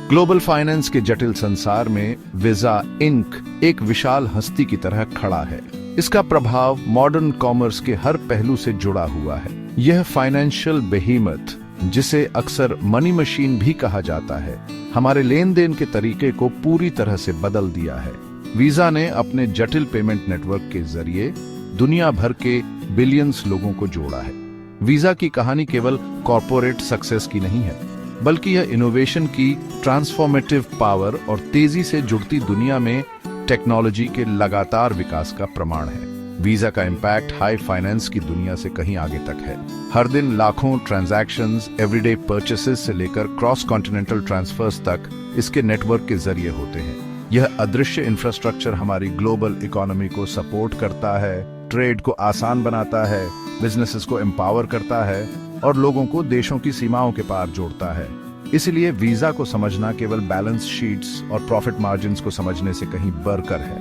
Global finance के जटिल संसार में वीजा इंक एक विशाल हस्ती की तरह खड़ा है। इसका प्रभाव मॉडर्न कॉमर्स के हर पहलू से जुड़ा हुआ है। यह फाइनेंशियल बेहीमथ, जिसे अक्सर मनी मशीन भी कहा जाता है, हमारे लेन देन के तरीके को पूरी तरह से बदल दिया है। वीजा ने अपने जटिल पेमेंट नेटवर्क के जरिए दुनिया भर के बिलियंस लोगों को जोड़ा है। वीजा की कहानी केवल कॉर्पोरेट सक्सेस की नहीं है, बल्कि यह इनोवेशन की ट्रांसफॉर्मेटिव पावर और तेजी से जुड़ती दुनिया में टेक्नोलॉजी के लगातार विकास का प्रमाण है। वीजा का इम्पैक्ट हाई फाइनेंस की दुनिया से कहीं आगे तक है। हर दिन लाखों ट्रांजैक्शंस, एवरीडे परचेसेस से लेकर क्रॉस कॉन्टिनेंटल ट्रांसफर्स तक इसके नेटवर्क के जरिए होते हैं। यह अदृश्य इंफ्रास्ट्रक्चर हमारी ग्लोबल इकोनॉमी को सपोर्ट करता है, ट्रेड को आसान बनाता है, बिजनेसेस को एम्पावर करता है और लोगों को देशों की सीमाओं के पार जोड़ता है। इसलिए वीजा को समझना केवल बैलेंस शीट्स और प्रॉफिट मार्जिन्स को समझने से कहीं बढ़कर है।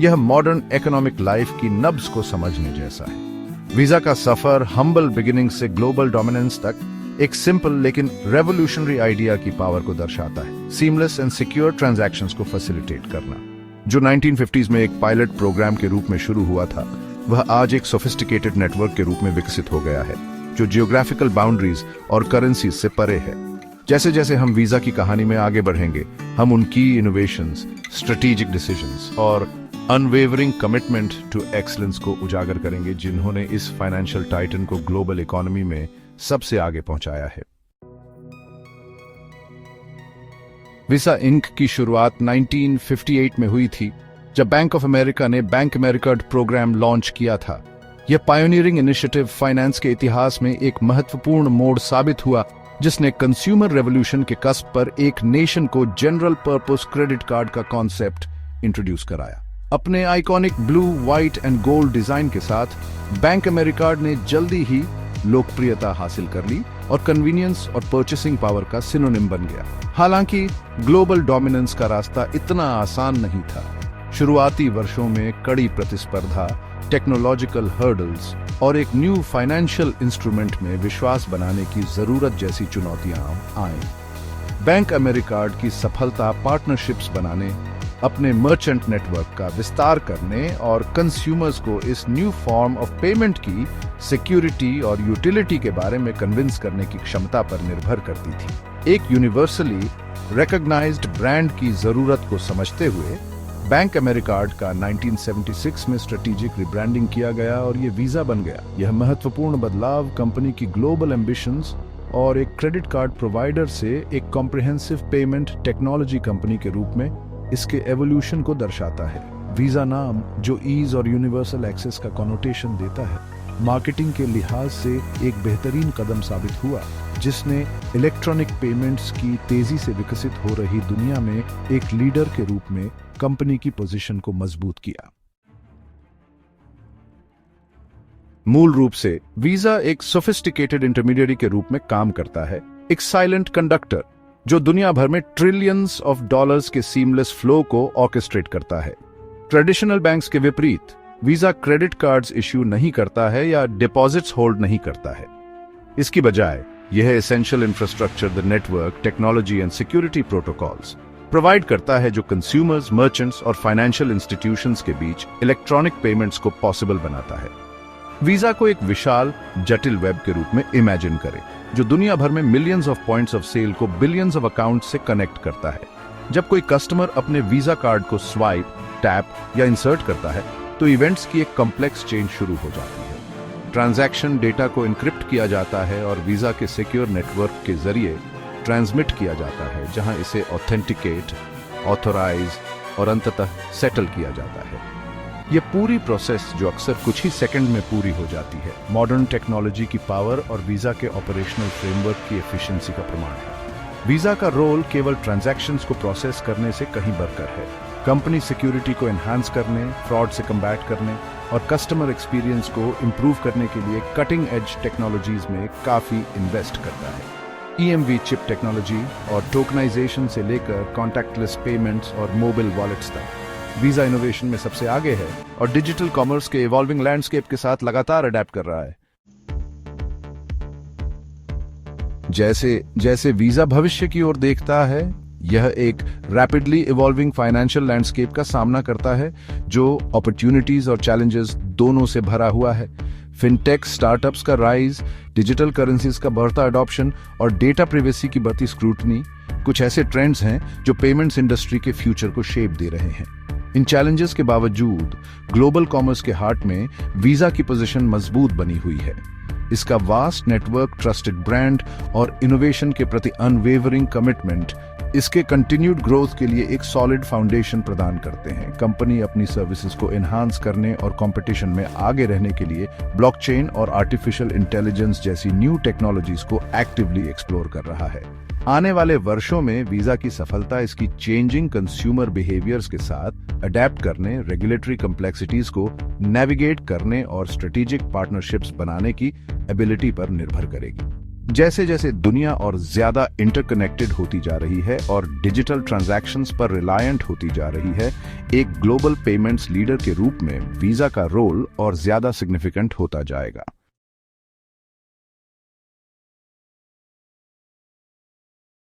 यह मॉडर्न इकोनॉमिक लाइफ की नब्ज को समझने जैसा है। वीजा का सफर हम्बल बिगिनिंग से ग्लोबल डोमिनेंस तक एक सिंपल लेकिन रेवोल्यूशनरी आइडिया की पावर को दर्शाता है। सीमलेस एंड सिक्योर ट्रांजैक्शंस को फैसिलिटेट करना, जो 1950s में एक पायलट प्रोग्राम के रूप में शुरू हुआ था, वह आज एक सोफिस्टिकेटेड नेटवर्क के रूप में विकसित हो गया है, जो जियोग्राफिकल बाउंड्रीज और करेंसी से परे है। जैसे जैसे हम वीजा की कहानी में आगे बढ़ेंगे, हम उनकी इनोवेशंस, स्ट्रेटेजिक डिसीजंस और अनवेवरिंग कमिटमेंट टू एक्सीलेंस को उजागर करेंगे, जिन्होंने इस फाइनेंशियल टाइटन को ग्लोबल इकोनॉमी में सबसे आगे पहुंचाया है। वीजा इंक की शुरुआत 1958 में हुई थी, जब बैंक ऑफ अमेरिका ने बैंक अमेरिका प्रोग्राम लॉन्च किया था। यह पायोनियरिंग इनिशिएटिव फाइनेंस के इतिहास में एक महत्वपूर्ण मोड़ साबित हुआ, जिसने कंज्यूमर रेवोल्यूशन के कस्प पर एक नेशन को जनरल पर्पस क्रेडिट कार्ड का कॉन्सेप्ट इंट्रोड्यूस कराया। अपने iconic blue, white and gold design के साथ बैंक अमेरिका ने जल्दी ही लोकप्रियता हासिल कर ली और कन्वीनियंस और परचेसिंग पावर का सिनोनिम बन गया। हालांकि ग्लोबल डोमिनेंस का रास्ता इतना आसान नहीं था। शुरुआती वर्षों में कड़ी प्रतिस्पर्धा, टेक्नोलॉजिकल हर्डल्स और एक न्यू फाइनेंशियल इंस्ट्रूमेंट में विश्वास बनाने की जरूरत जैसी चुनौतियां आईं। बैंक अमेरिका की सफलता पार्टनरशिप्स बनाने, अपने मर्चेंट नेटवर्क का विस्तार करने और कंज्यूमर्स को इस न्यू फॉर्म ऑफ पेमेंट की सिक्योरिटी और यूटिलिटी के बारे में कन्विंस करने की क्षमता पर निर्भर करती थी। एक यूनिवर्सली रिकॉग्नाइज्ड ब्रांड की जरूरत को समझते हुए बैंक अमेरिका का 1976 में स्ट्रेटेजिक रिब्रांडिंग किया गया और ये वीजा बन गया। यह महत्वपूर्ण बदलाव कंपनी की ग्लोबल एम्बिशंस और एक क्रेडिट कार्ड प्रोवाइडर से एक कॉम्प्रिहेंसिव पेमेंट टेक्नोलॉजी कंपनी के रूप में इसके एवोल्यूशन को दर्शाता है। वीजा नाम, जो ईज और यूनिवर्सल एक्सेस का कॉनोटेशन देता है, मार्केटिंग के लिहाज से एक बेहतरीन कदम साबित हुआ, जिसने इलेक्ट्रॉनिक पेमेंट्स की तेजी से विकसित हो रही दुनिया में एक लीडर के रूप में कंपनी की पोजीशन को मजबूत किया। मूल रूप से वीजा एक सोफिस्टिकेटेड इंटरमीडिएरी के रूप में काम करता है, एक साइलेंट कंडक्टर जो दुनिया भर में ट्रिलियंस ऑफ डॉलर्स के सीमलेस फ्लो को ऑर्केस्ट्रेट करता है। ट्रेडिशनल बैंक्स के विपरीत वीजा क्रेडिट कार्ड्स इश्यू नहीं करता है या डिपॉजिट्स होल्ड नहीं करता है। इसकी बजाय यह essential infrastructure, the network, technology and security protocols provide करता है, जो कंज्यूमर्स, मर्चेंट्स और फाइनेंशियल इंस्टीट्यूशंस के बीच इलेक्ट्रॉनिक पेमेंट्स को पॉसिबल बनाता है। वीजा को एक विशाल, जटिल वेब के रूप में इमेजिन करें, जो दुनिया भर में millions of points of sale को बिलियंस ऑफ अकाउंट्स से कनेक्ट करता है। जब कोई कस्टमर अपने वीजा कार्ड को स्वाइप, टैप या इंसर्ट करता है, तो इवेंट्स की एक कॉम्प्लेक्स चेन शुरू हो जाती है। ट्रांजैक्शन डेटा को इनक्रिप्ट किया जाता है और वीजा के सिक्योर नेटवर्क के जरिए ट्रांसमिट किया जाता है, जहां इसे ऑथेंटिकेट, ऑथोराइज और अंततः सेटल किया जाता है। यह पूरी प्रोसेस, जो अक्सर कुछ ही सेकंड में पूरी हो जाती है, मॉडर्न टेक्नोलॉजी की पावर और वीजा के ऑपरेशनल फ्रेमवर्क की एफिशिएंसी का प्रमाण है। वीजा का रोल केवल ट्रांजैक्शंस को प्रोसेस करने से कहीं बढ़कर है। कंपनी सिक्योरिटी को एनहांस करने, फ्रॉड से कम्बैट करने और कस्टमर एक्सपीरियंस को इंप्रूव करने के लिए कटिंग एज टेक्नोलॉजीज में काफी इन्वेस्ट करता है। EMV चिप टेक्नोलॉजी और टोकनाइजेशन से लेकर कॉन्टैक्टलेस पेमेंट्स और मोबाइल वॉलेट्स तक वीजा इनोवेशन में सबसे आगे है और डिजिटल कॉमर्स के इवॉल्विंग लैंडस्केप के साथ लगातार अडेप्ट कर रहा है। जैसे जैसे वीजा भविष्य की ओर देखता है, यह एक रैपिडली इवॉल्विंग फाइनेंशियल लैंडस्केप का सामना करता है जो अपॉर्चुनिटीज और चैलेंजेस दोनों से भरा हुआ है। फिनटेक स्टार्टअप्स का राइज, डिजिटल करेंसीज का बढ़ता अडॉप्शन और डेटा प्राइवेसी की बढ़ती स्क्रूटनी कुछ ऐसे ट्रेंड्स हैं जो पेमेंट्स इंडस्ट्री के फ्यूचर को शेप दे रहे हैं। इन चैलेंजेस के बावजूद ग्लोबल कॉमर्स के हार्ट में वीजा की पोजीशन मजबूत बनी हुई है। इसका वास्ट नेटवर्क, ट्रस्टेड ब्रांड और इनोवेशन के प्रति अनवेवरिंग कमिटमेंट इसके कंटिन्यूड ग्रोथ के लिए एक सॉलिड फाउंडेशन प्रदान करते हैं। कंपनी अपनी सर्विसेज को एनहांस करने और कंपटीशन में आगे रहने के लिए ब्लॉकचेन और आर्टिफिशियल इंटेलिजेंस जैसी न्यू टेक्नोलॉजीज को एक्टिवली एक्सप्लोर कर रहा है। आने वाले वर्षों में वीजा की सफलता इसकी चेंजिंग कंज्यूमर बिहेवियर्स के साथ अडेप्ट करने, रेगुलेटरी कॉम्प्लेक्सिटीज को नेविगेट करने और स्ट्रेटेजिक पार्टनरशिप्स बनाने की एबिलिटी पर निर्भर करेगी। जैसे जैसे दुनिया और ज्यादा इंटरकनेक्टेड होती जा रही है और डिजिटल ट्रांजैक्शंस पर रिलायंट होती जा रही है, एक ग्लोबल पेमेंट्स लीडर के रूप में वीजा का रोल और ज्यादा सिग्निफिकेंट होता जाएगा।